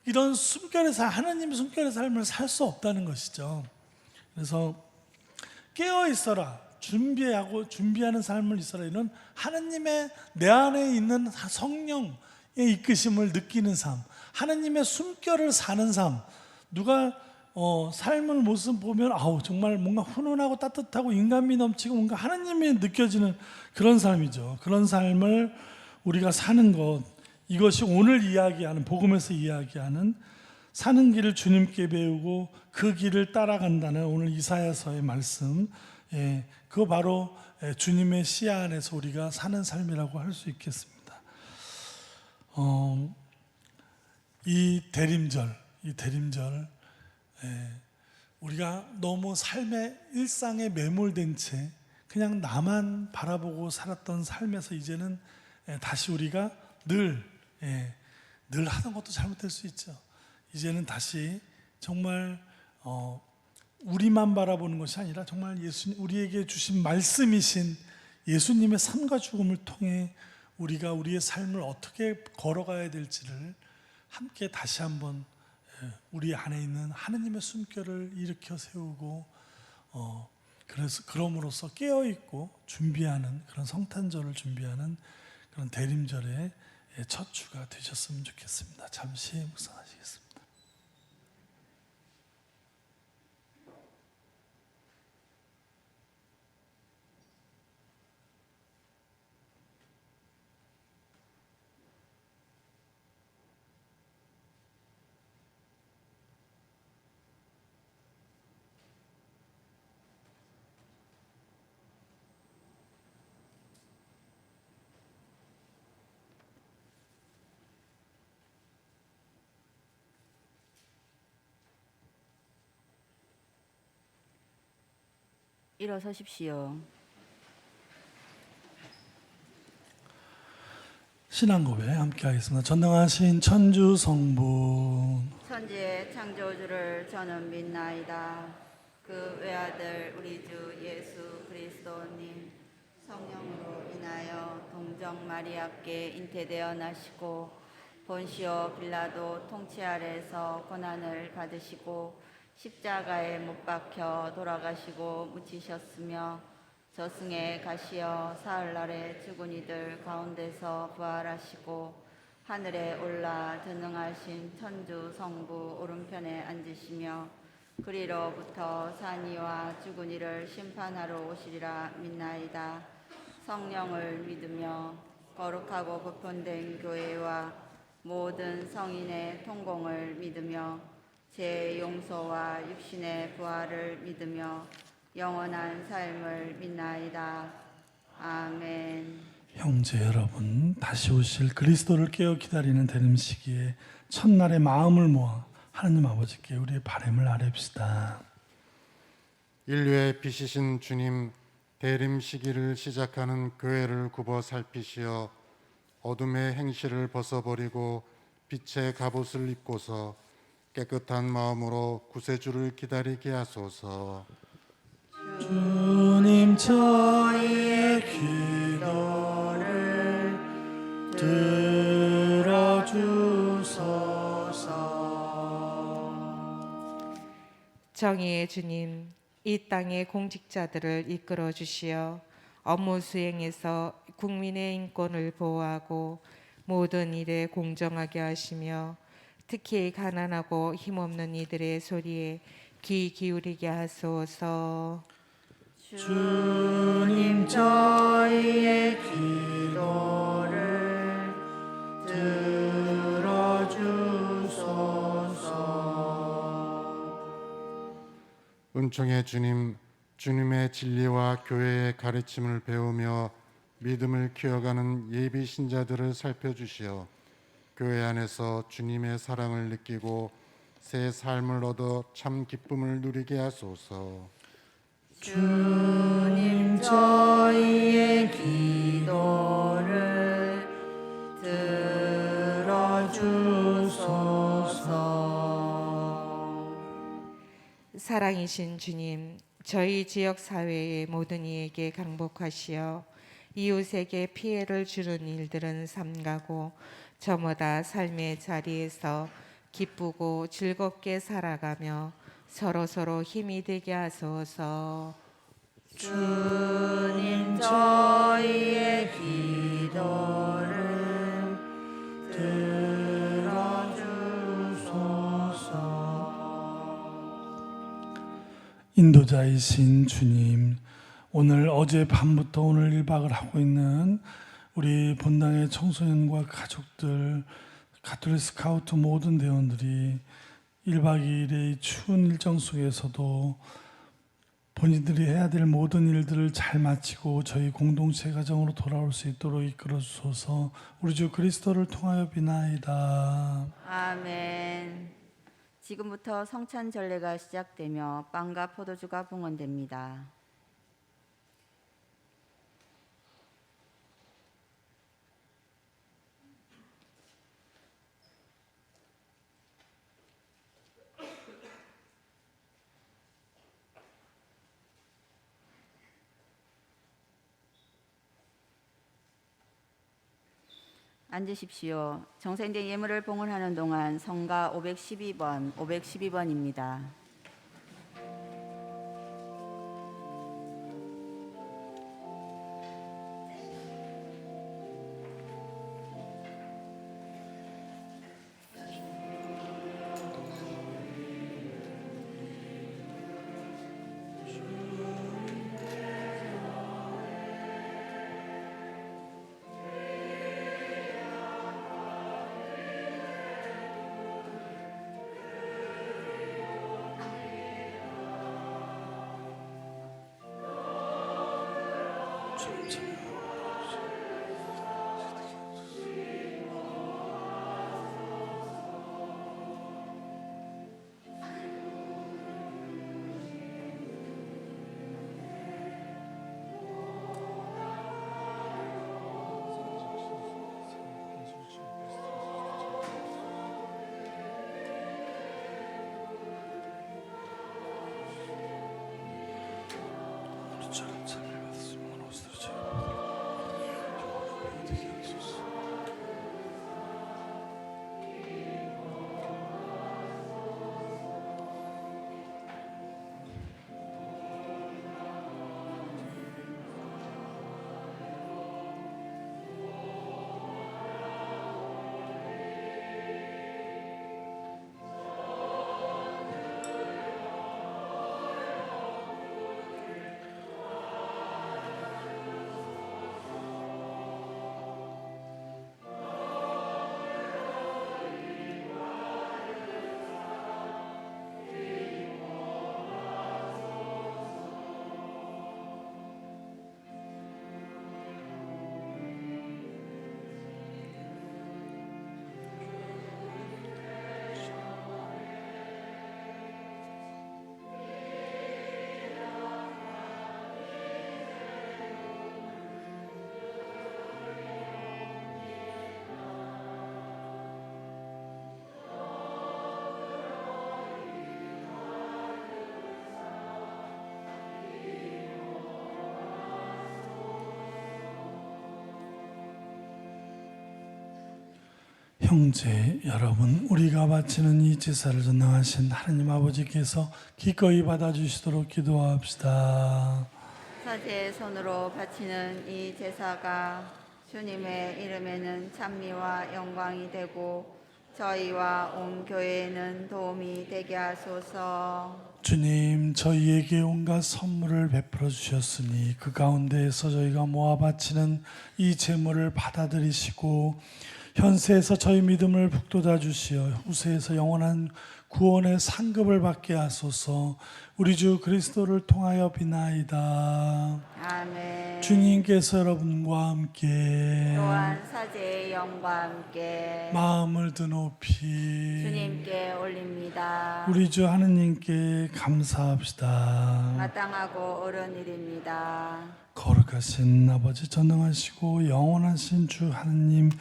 이런 하느님의 숨결의 삶을 살 수 없다는 것이죠. 그래서 깨어 있어라, 준비하는 삶을 있어라. 이런 하느님의 내 안에 있는 성령의 이끄심을 느끼는 삶, 하느님의 숨결을 사는 삶. 누가 삶을 모습 보면 정말 뭔가 훈훈하고 따뜻하고 인간미 넘치고 뭔가 하느님이 느껴지는 그런 삶이죠. 그런 삶을 우리가 사는 것, 이것이 오늘 이야기하는, 복음에서 이야기하는 사는 길을 주님께 배우고 그 길을 따라간다는 오늘 이사야서의 말씀, 그거 바로 주님의 시야 안에서 우리가 사는 삶이라고 할 수 있겠습니다. 이 대림절, 우리가 너무 삶의 일상에 매몰된 채 그냥 나만 바라보고 살았던 삶에서 이제는 다시 우리가 늘 하는 것도 잘못될 수 있죠. 이제는 다시 정말 우리만 바라보는 것이 아니라 정말 우리에게 주신 말씀이신 예수님의 삶과 죽음을 통해 우리가 우리의 삶을 어떻게 걸어가야 될지를 함께 다시 한번 우리 안에 있는 하느님의 숨결을 일으켜 세우고 그럼으로써 깨어 있고 준비하는 그런 성탄절을 준비하는 그런 대림절의 첫 주가 되셨으면 좋겠습니다. 잠시 묵상하시겠습니다. 일어서십시오. 신앙 고백 함께 하겠습니다. 전능하신 천주 성부, 천지의 창조주를 저는 믿나이다. 그 외아들 우리 주 예수 그리스도님 성령으로 인하여 동정 마리아께 잉태되어 나시고 본시오 빌라도 통치 아래에서 고난을 받으시고 십자가에 못 박혀 돌아가시고 묻히셨으며 저승에 가시어 사흘날에 죽은 이들 가운데서 부활하시고 하늘에 올라 전능하신 천주 성부 오른편에 앉으시며 그리로부터 산 이와 죽은 이를 심판하러 오시리라 믿나이다. 성령을 믿으며 거룩하고 보편된 교회와 모든 성인의 통공을 믿으며 제 용서와 육신의 부활을 믿으며 영원한 삶을 믿나이다. 아멘. 형제 여러분, 다시 오실 그리스도를 깨어 기다리는 대림 시기에 첫날의 마음을 모아 하나님 아버지께 우리의 바람을 아뢰읍시다. 인류의 빛이신 주님, 대림 시기를 시작하는 교회를 굽어 살피시어 어둠의 행실을 벗어버리고 빛의 갑옷을 입고서 깨끗한 마음으로 구세주를 기다리게 하소서. 주님 저희의 기도를 들어주소서. 정의의 주님, 이 땅의 공직자들을 이끌어 주시어 업무 수행에서 국민의 인권을 보호하고 모든 일에 공정하게 하시며 특히 가난하고 힘없는 이들의 소리에 귀 기울이게 하소서. 주님 저희의 기도를 들어주소서. 은총의 주님, 주님의 진리와 교회의 가르침을 배우며 믿음을 키워가는 예비 신자들을 살펴주시어 교회 안에서 주님의 사랑을 느끼고 새 삶을 얻어 참 기쁨을 누리게 하소서. 주님 저희의 기도를 사랑이신 주님, 저희 지역 사회의 모든 이에게 강복하시어 이웃에게 피해를 주는 일들은 삼가고 저마다 삶의 자리에서 기쁘고 즐겁게 살아가며 서로서로 힘이 되게 하소서. 주님 저희의 기도를 인도자이신 주님, 오늘 어젯밤부터 오늘 1박을 하고 있는 우리 본당의 청소년과 가족들, 가톨릭 스카우트 모든 대원들이 1박 2일의 추운 일정 속에서도 본인들이 해야 될 모든 일들을 잘 마치고 저희 공동체 가정으로 돌아올 수 있도록 이끌어 주소서. 우리 주 그리스도를 통하여 비나이다. 아멘. 지금부터 성찬 전례가 시작되며 빵과 포도주가 봉헌됩니다. 앉으십시오. 정생된 예물을 봉헌하는 동안 성가 512번입니다. 형제 여러분, 우리가 바치는 이 제사를 전능하신 하나님 아버지께서 기꺼이 받아주시도록 기도합시다. 사제의 손으로 바치는 이 제사가 주님의 이름에는 찬미와 영광이 되고 저희와 온 교회에는 도움이 되게 하소서. 주님, 저희에게 온갖 선물을 베풀어 주셨으니 그 가운데에서 저희가 모아 바치는 이 제물을 받아들이시고 현세에서 저희 믿음을 북돋아 주시어 후세에서 영원한 구원의 상급을 받게 하소서. 우리 주 그리스도를 통하여 비나이다. 아멘. 주님께서 여러분과 함께 또한 사제의 영과 함께 마음을 드높이 주님께 올립니다. 우리 주 하느님께 감사합시다. 마땅하고 옳은 일입니다. 거룩하신 아버지, 전능하시고 영원하신 주 하느님,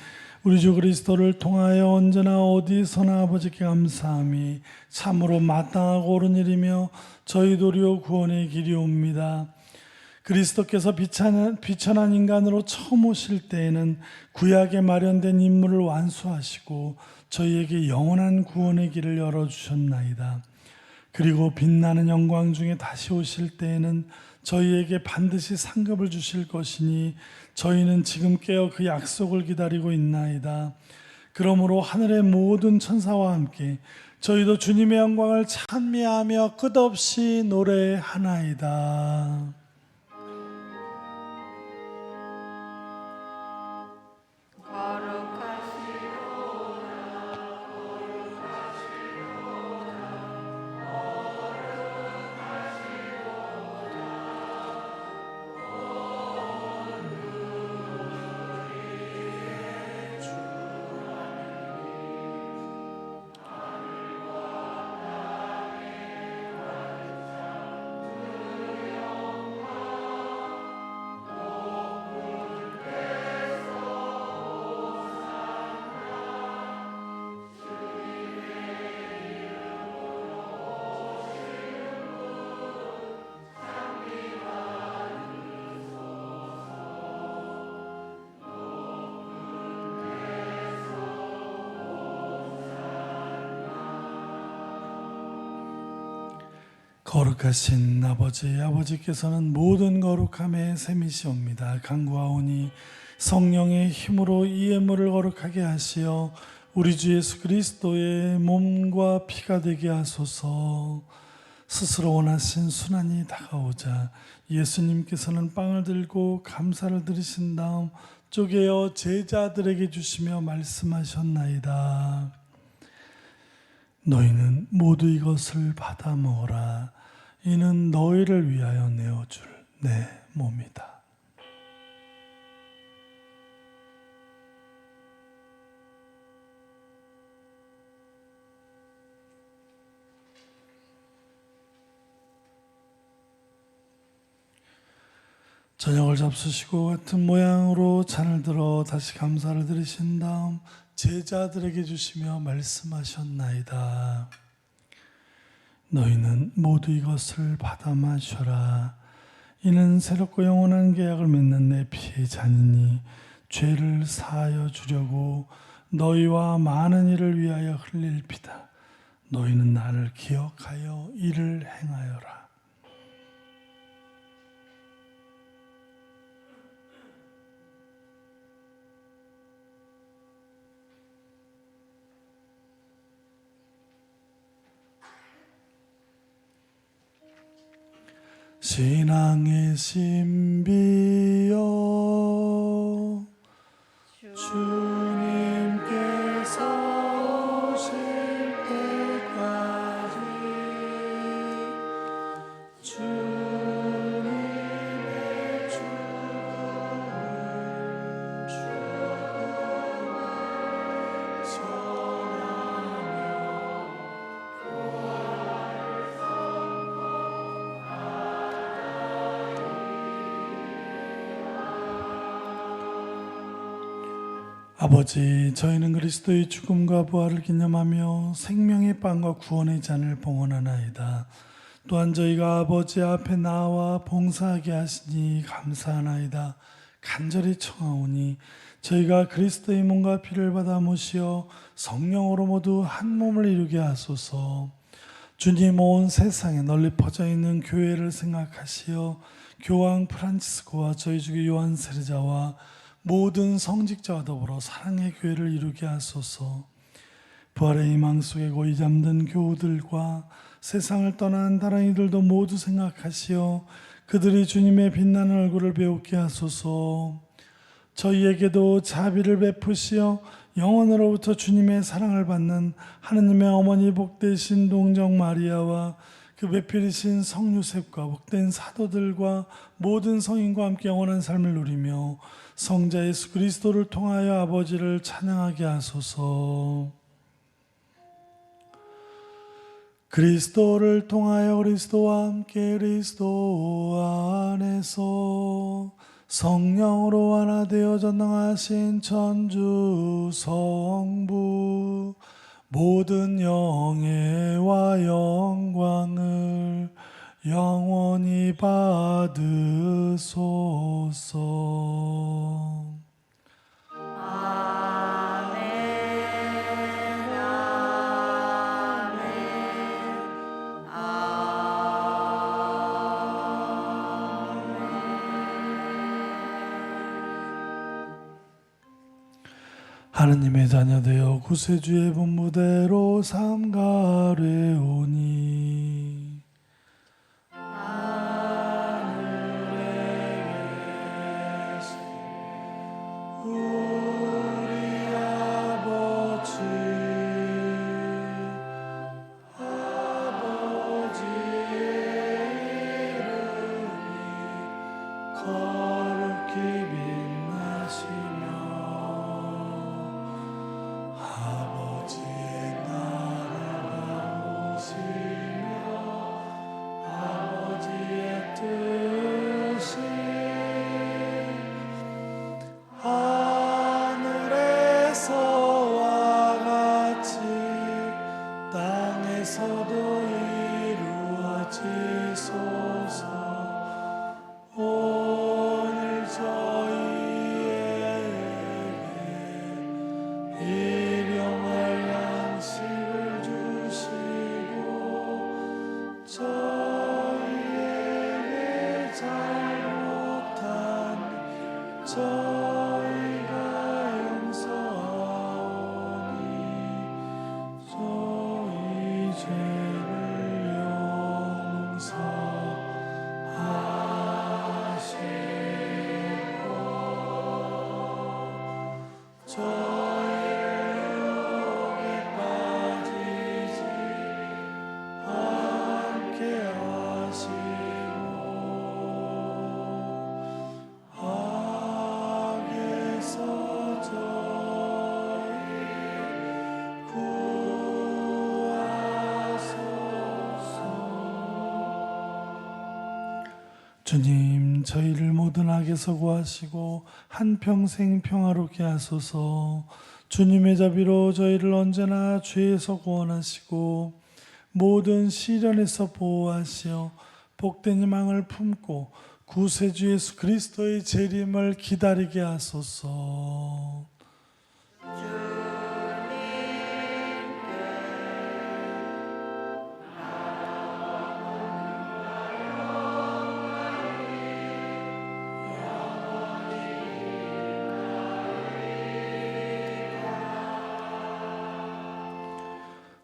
우리 주 그리스도를 통하여 언제나 어디서나 아버지께 감사함이 참으로 마땅하고 옳은 일이며 저희 도리어 구원의 길이옵니다. 그리스도께서 비천한 인간으로 처음 오실 때에는 구약에 마련된 임무를 완수하시고 저희에게 영원한 구원의 길을 열어주셨나이다. 그리고 빛나는 영광 중에 다시 오실 때에는 저희에게 반드시 상급을 주실 것이니 저희는 지금 깨어 그 약속을 기다리고 있나이다. 그러므로 하늘의 모든 천사와 함께 저희도 주님의 영광을 찬미하며 끝없이 노래하나이다. 거룩하신 아버지께서는 모든 거룩함의 셈이시옵니다. 간구하오니 성령의 힘으로 이 예물을 거룩하게 하시어 우리 주 예수 그리스도의 몸과 피가 되게 하소서. 스스로 원하신 순환이 다가오자 예수님께서는 빵을 들고 감사를 드리신 다음 쪼개어 제자들에게 주시며 말씀하셨나이다. 너희는 모두 이것을 받아 먹어라. 이는 너희를 위하여 내어줄 내 몸이다. 저녁을 잡수시고 같은 모양으로 잔을 들어 다시 감사를 드리신 다음 제자들에게 주시며 말씀하셨나이다. 너희는 모두 이것을 받아 마셔라. 이는 새롭고 영원한 계약을 맺는 내 피의 잔이니 죄를 사하여 주려고 너희와 많은 이를 위하여 흘릴 피다. 너희는 나를 기억하여 이를 행하여라. 신앙의 신비여 주님께서 오실 때까지 주님의 죽음을 전하며 아버지, 저희는 그리스도의 죽음과 부활을 기념하며 생명의 빵과 구원의 잔을 봉헌하나이다. 또한 저희가 아버지 앞에 나와 봉사하게 하시니 감사하나이다. 간절히 청하오니 저희가 그리스도의 몸과 피를 받아 모시어 성령으로 모두 한 몸을 이루게 하소서. 주님, 온 세상에 널리 퍼져 있는 교회를 생각하시어 교황 프란치스코와 저희 주교 요한 세르자와 모든 성직자와 더불어 사랑의 교회를 이루게 하소서. 부활의 희망 속에 고이 잠든 교우들과 세상을 떠난 다랑이들도 모두 생각하시어 그들이 주님의 빛나는 얼굴을 배우게 하소서. 저희에게도 자비를 베푸시어 영원으로부터 주님의 사랑을 받는 하느님의 어머니 복되신 동정 마리아와 그 배필이신 성 요셉과 복된 사도들과 모든 성인과 함께 영원한 삶을 누리며 성자 예수 그리스도를 통하여 아버지를 찬양하게 하소서. 그리스도를 통하여 그리스도와 함께 그리스도 안에서 성령으로 하나 되어 전능하신 천주 성부 모든 영예와 영광을 영원히 받으소서. 아멘. 하느님의 자녀되어 구세주의 분무대로 삼가려오니 하늘에 계신 우리 아버지 아버지의 이름이 거룩히 빛나시며 아버지의 나라가 오시며 아버지의 뜻이 하늘에서와 같이 땅에서도 이루어지소서. 오늘 저희에게 일용할 양식을 주시고 저희에게 잘못한 저희가 용서하오니 저희 죄를 용서하시고 저희를 유혹에 빠지지 않게 하시고 악에서 저희 구하소서. 주님, 저희를 모든 악에서 구하시고 한평생 평화롭게 하소서. 주님의 자비로 저희를 언제나 죄에서 구원하시고 모든 시련에서 보호하시어 복된 희망을 품고 구세주 예수 그리스도의 재림을 기다리게 하소서.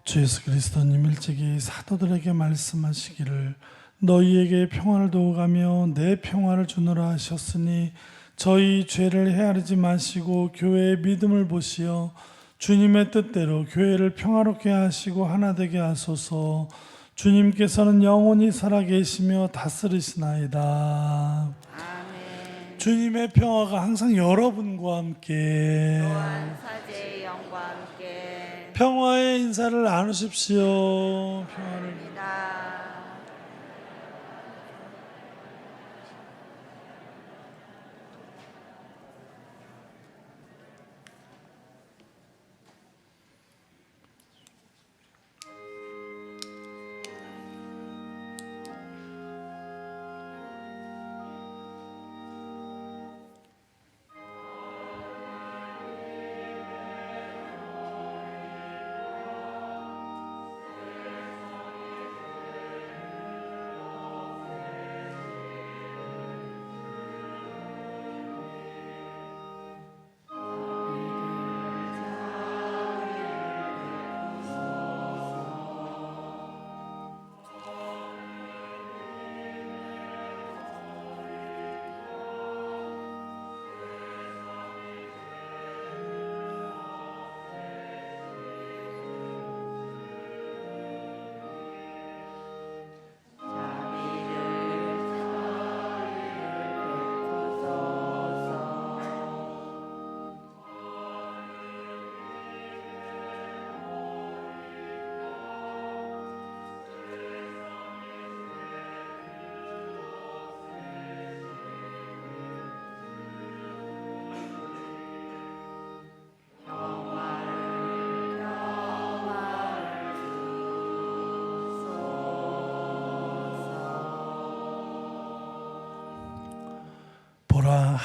주 예수 그리스도님 일찍이 사도들에게 말씀하시기를 너희에게 평안을 두어가며 내 평안을 주노라 하셨으니 저희 죄를 헤아리지 마시고 교회의 믿음을 보시어 주님의 뜻대로 교회를 평화롭게 하시고 하나 되게 하소서. 주님께서는 영원히 살아계시며 다스리시나이다. 아멘. 주님의 평화가 항상 여러분과 함께 또한 사제의 영과 함께 평화의 인사를 나누십시오. 평화를 입니다.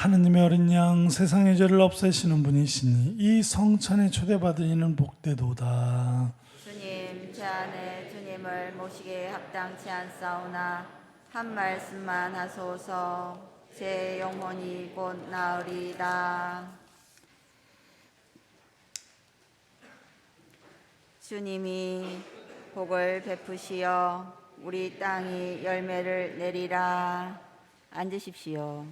하느님의 어린 양 세상의 죄를 없애시는 분이시니 이 성찬에 초대받은 이는 복되도다. 주님, 제 안에 주님을 모시기에 합당치 않사오나 한 말씀만 하소서. 제 영혼이 곧 나으리다. 주님이 복을 베푸시어 우리 땅이 열매를 내리라. 앉으십시오.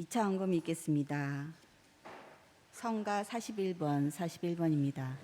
2차 헌금이 있겠습니다. 성가 41번입니다.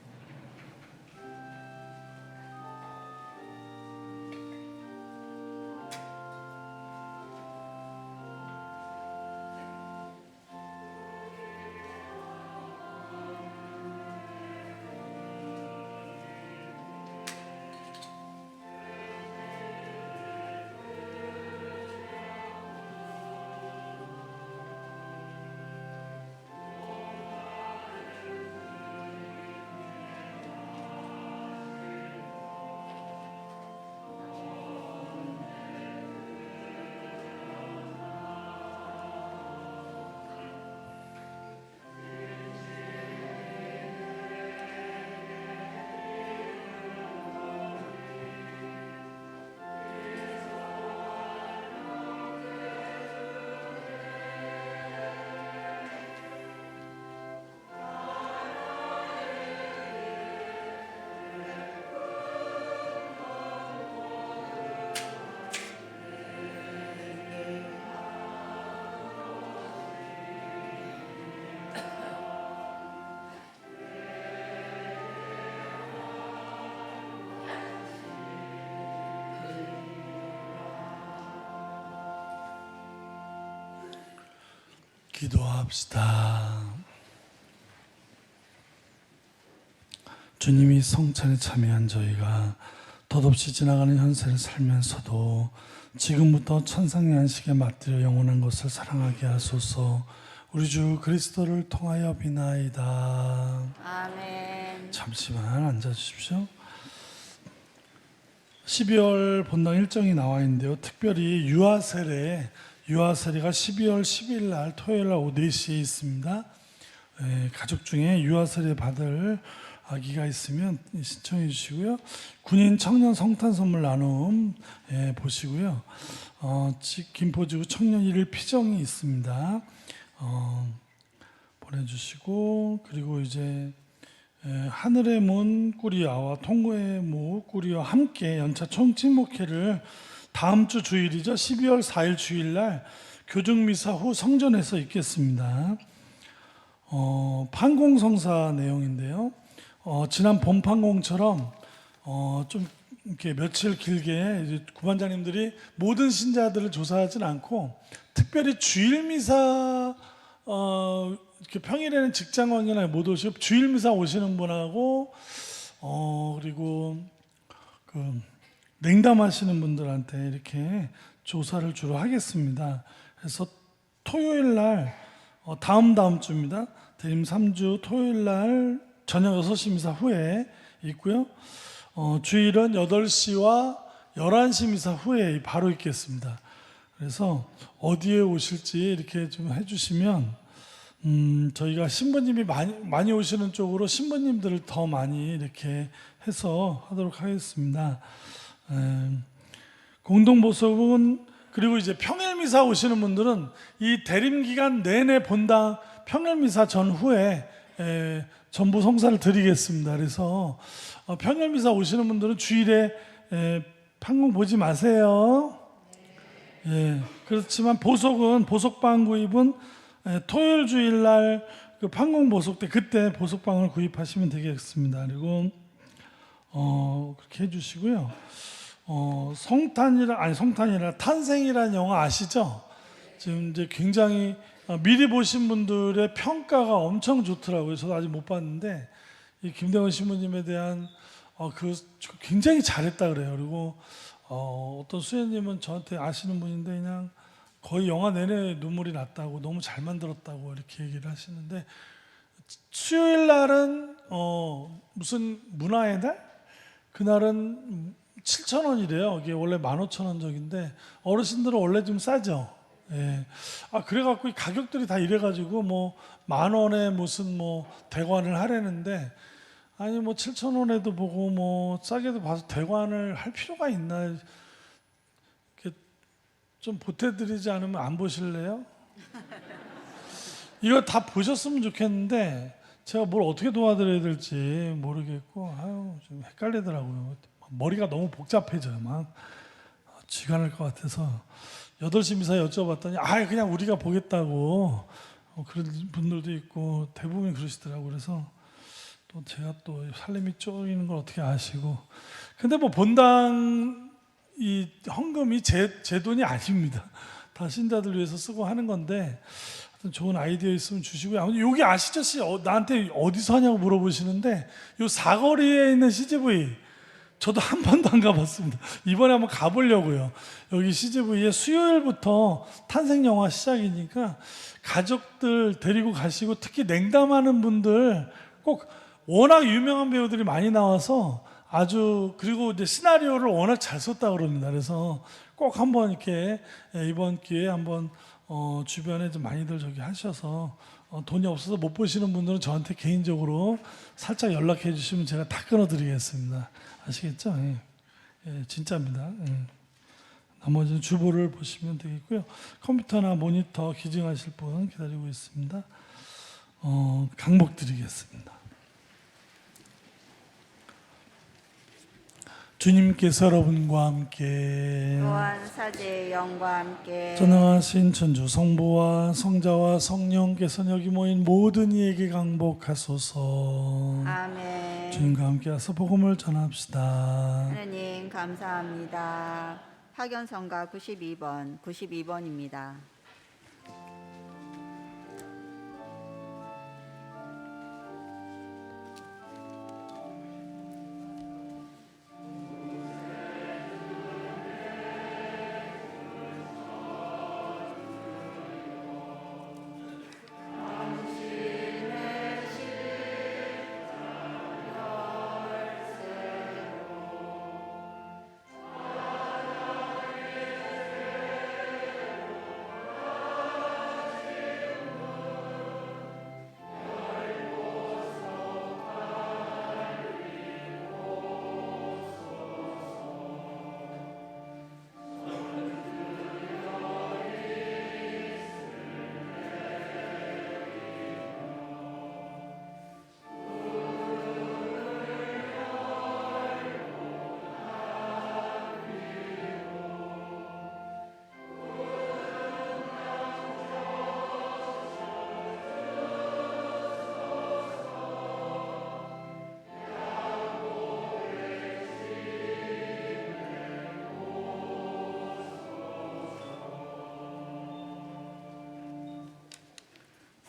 기도합시다. 주님이 성찬에 참여한 저희가 덧없이 지나가는 현세를 살면서도 지금부터 천상의 안식에 맞들여 영원한 것을 사랑하게 하소서. 우리 주 그리스도를 통하여 비나이다. 아멘. 잠시만 앉아주십시오. 12월 본당 일정이 나와 있는데요. 특별히 유아세례가 12월 10일 날 토요일 날 오후 4시에 있습니다. 가족 중에 유아세례 받을 아기가 있으면 신청해 주시고요. 군인 청년 성탄 선물 나눔 보시고요. 김포지구 청년 1일 피정이 있습니다. 보내주시고, 그리고 이제 하늘의 문 꾸리아와 통고의 무 꾸리와 함께 연차 총칭목회를 다음 주 주일이죠. 12월 4일 주일날 교중미사 후 성전에서 있겠습니다. 판공성사 내용인데요. 지난 봄판공처럼 좀 이렇게 며칠 길게 이제 구반장님들이 모든 신자들을 조사하진 않고 특별히 주일미사 이렇게 평일에는 직장관계나 못 오시고 주일미사 오시는 분하고 그리고 그 냉담하시는 분들한테 이렇게 조사를 주로 하겠습니다. 그래서 토요일 날 다음 주입니다. 대림 3주 토요일 날 저녁 6시 미사 후에 있고요. 주일은 8시와 11시 미사 후에 바로 있겠습니다. 그래서 어디에 오실지 이렇게 좀 해주시면 저희가 신부님이 많이 오시는 쪽으로 신부님들을 더 많이 이렇게 해서 하도록 하겠습니다. 공동보석은 그리고 이제 평일미사 오시는 분들은 이 대림 기간 내내 본당 평일미사 전후에 전부 성사를 드리겠습니다. 그래서 평일미사 오시는 분들은 주일에 판공 보지 마세요. 그렇지만 보석방 구입은 토요일 주일날 그 판공 보석 때 그때 보석방을 구입하시면 되겠습니다. 그리고 그렇게 해주시고요. 성탄이라 탄생이라는 영화 아시죠? 지금 이제 굉장히 미리 보신 분들의 평가가 엄청 좋더라고요. 저도 아직 못 봤는데 이 김대원 신부님에 대한 굉장히 잘했다 그래요. 그리고 어떤 수녀님은 저한테 아시는 분인데 그냥 거의 영화 내내 눈물이 났다고, 너무 잘 만들었다고 이렇게 얘기를 하시는데, 수요일 날은 무슨 문화의 날? 그날은 7,000원이래요. 이게 원래 15,000원적인데 어르신들은 원래 좀 싸죠. 그래갖고 이 가격들이 다 이래가지고 뭐 10,000원에 무슨 뭐 대관을 하려는데, 아니 뭐 7,000원에도 보고 뭐 싸게도 봐서 대관을 할 필요가 있나, 이렇게 좀 보태드리지 않으면 안 보실래요? 이거 다 보셨으면 좋겠는데 제가 뭘 어떻게 도와드려야 될지 모르겠고 좀 헷갈리더라고요. 머리가 너무 복잡해져요. 막 쥐가 날 것 같아서 8시 미사에 여쭤봤더니 그냥 우리가 보겠다고 그런 분들도 있고 대부분 그러시더라고요. 그래서 또 제가 또 살림이 쪼이는 걸 어떻게 아시고, 근데 뭐 본당 이 헌금이 제 돈이 아닙니다. 다 신자들 위해서 쓰고 하는 건데, 하여튼 좋은 아이디어 있으면 주시고요. 아무튼 여기 아시죠? 나한테 어디서 하냐고 물어보시는데, 요 사거리에 있는 CGV, 저도 한 번도 안 가봤습니다. 이번에 한번 가보려고요. 여기 CGV에 수요일부터 탄생 영화 시작이니까 가족들 데리고 가시고, 특히 냉담하는 분들 꼭, 워낙 유명한 배우들이 많이 나와서 그리고 이제 시나리오를 워낙 잘 썼다 그럽니다. 그래서 꼭 한번 이렇게 이번 기회에 한번 주변에 좀 많이들 저기 하셔서 돈이 없어서 못 보시는 분들은 저한테 개인적으로 살짝 연락해 주시면 제가 다 끊어드리겠습니다. 아시겠죠? 예, 진짜입니다. 예. 나머지는 주보를 보시면 되겠고요. 컴퓨터나 모니터 기증하실 분 기다리고 있습니다. 강목 드리겠습니다. 주님께서 여러분과 함께 또한 사제의 영과 함께 전능하신 천주 성부와 성자와 성령께서 여기 모인 모든 이에게 강복하소서. 아멘. 주님과 함께하서 복음을 전합시다. 하느님 감사합니다. 파견성가 92번입니다.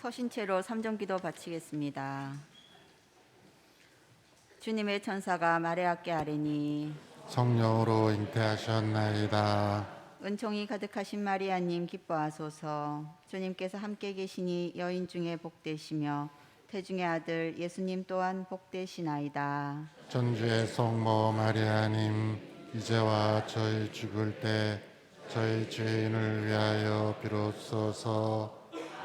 서신체로 삼정기도 바치겠습니다. 주님의 천사가 마리아께 아뢰니 성령으로 잉태하셨나이다. 은총이 가득하신 마리아님 기뻐하소서. 주님께서 함께 계시니 여인 중에 복되시며 태중의 아들 예수님 또한 복되시나이다. 전주의 성모 마리아님, 이제와 저희 죽을 때 저희 죄인을 위하여 비로소서.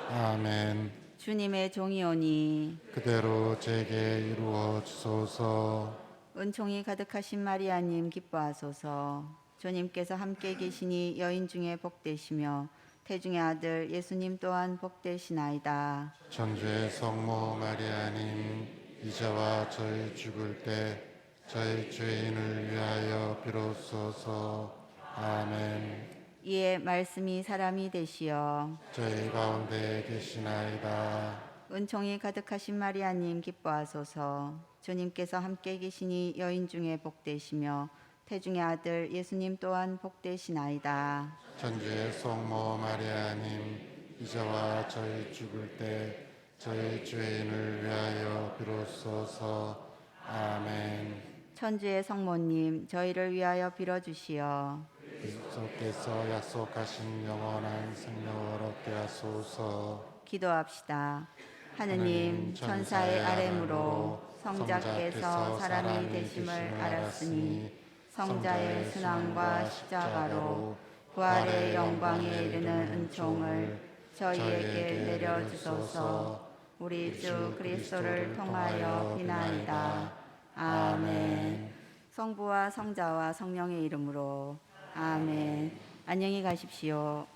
아멘. 주님의 종이오니 그대로 제게 이루어 주소서. 은총이 가득하신 마리아님 기뻐하소서. 주님께서 함께 계시니 여인 중에 복되시며 태중의 아들 예수님 또한 복되시나이다. 전주의 성모 마리아님, 이제와 저희 죽을 때 저희 죄인을 위하여 비로소서. 아멘. 이에 말씀이 사람이 되시어 저희 가운데 계시나이다. 은총이 가득하신 마리아님 기뻐하소서. 주님께서 함께 계시니 여인 중에 복되시며 태중의 아들 예수님 또한 복되시나이다. 전주의 성모 마리아님, 이제와 저희 죽을 때 저희 죄인을 위하여 비로소서. 아멘. 천주의 성모님 저희를 위하여 빌어주시어 그리스도께서 약속하신 영원한 생명을 얻게 하소서. 기도합시다. 하느님 천사의 아뢰므로 성자께서 사람이 되심을 알았으니 성자의 순환과 십자가로 부활의 영광에 이르는 은총을 저희에게 내려주소서. 우리 주 그리스도를 통하여 비나이다. 아멘. 성부와 성자와 성령의 이름으로 아멘. 안녕히 가십시오.